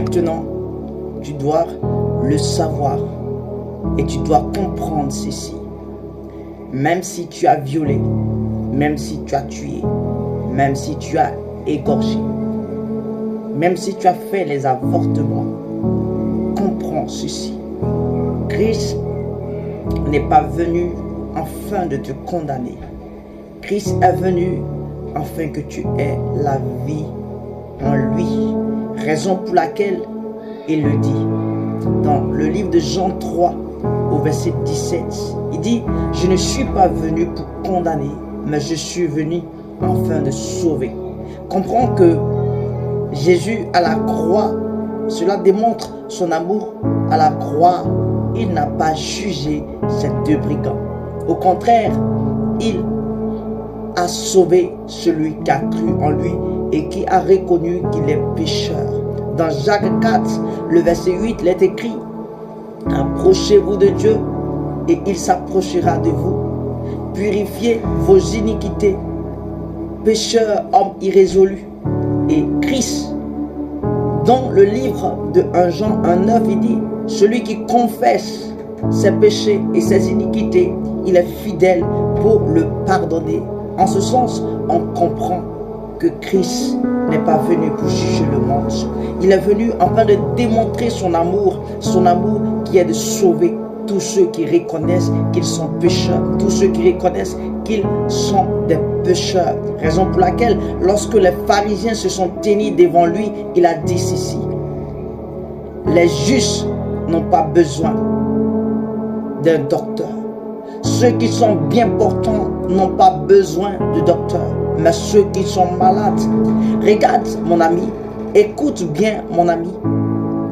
Maintenant, tu dois le savoir et tu dois comprendre ceci. Même si tu as violé, même si tu as tué, même si tu as égorgé, même si tu as fait les avortements, comprends ceci. Christ n'est pas venu afin de te condamner. Christ est venu afin que tu aies la vie en lui. Raison pour laquelle il le dit dans le livre de Jean 3 au verset 17. Il dit, je ne suis pas venu pour condamner, mais je suis venu afin de sauver. Comprends que Jésus à la croix, cela démontre son amour. À la croix, il n'a pas jugé ces deux brigands. Au contraire, il a sauvé celui qui a cru en lui et qui a reconnu qu'il est pécheur. Dans Jacques 4, le verset 8, il est écrit, approchez-vous de Dieu et il s'approchera de vous. Purifiez vos iniquités, pécheurs, hommes irrésolus. Et Christ, dans le livre de 1 Jean 1,9, il dit, celui qui confesse ses péchés et ses iniquités, il est fidèle pour le pardonner. En ce sens, on comprend que Christ n'est pas venu pour juger le monde. Il est venu afin de démontrer son amour qui est de sauver tous ceux qui reconnaissent qu'ils sont pécheurs, tous ceux qui reconnaissent qu'ils sont des pécheurs. Raison pour laquelle, lorsque les pharisiens se sont tenus devant lui, il a dit ceci, les justes n'ont pas besoin d'un docteur. Ceux qui sont bien portants n'ont pas besoin de docteur, mais ceux qui sont malades. Regarde mon ami, écoute bien mon ami,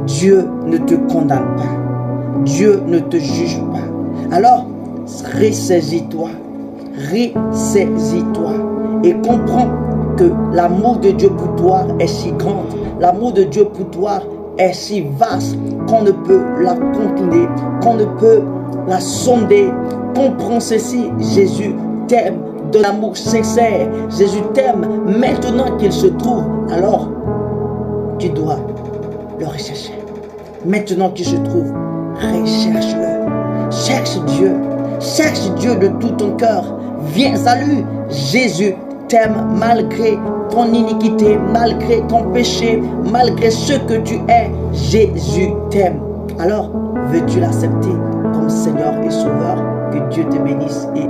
Dieu ne te condamne pas, Dieu ne te juge pas. Alors, ressaisis-toi et comprends que l'amour de Dieu pour toi est si grand, l'amour de Dieu pour toi est si vaste qu'on ne peut la contenir, qu'on ne peut la sonder. Comprends ceci, Jésus t'aime de l'amour sincère. Jésus t'aime maintenant qu'il se trouve. Alors, tu dois le rechercher. Maintenant qu'il se trouve, recherche-le. Cherche Dieu de tout ton cœur. Viens à lui. Jésus t'aime malgré ton iniquité, malgré ton péché, malgré ce que tu es. Jésus t'aime. Alors, veux-tu l'accepter comme Seigneur et Sauveur? Que Dieu te bénisse et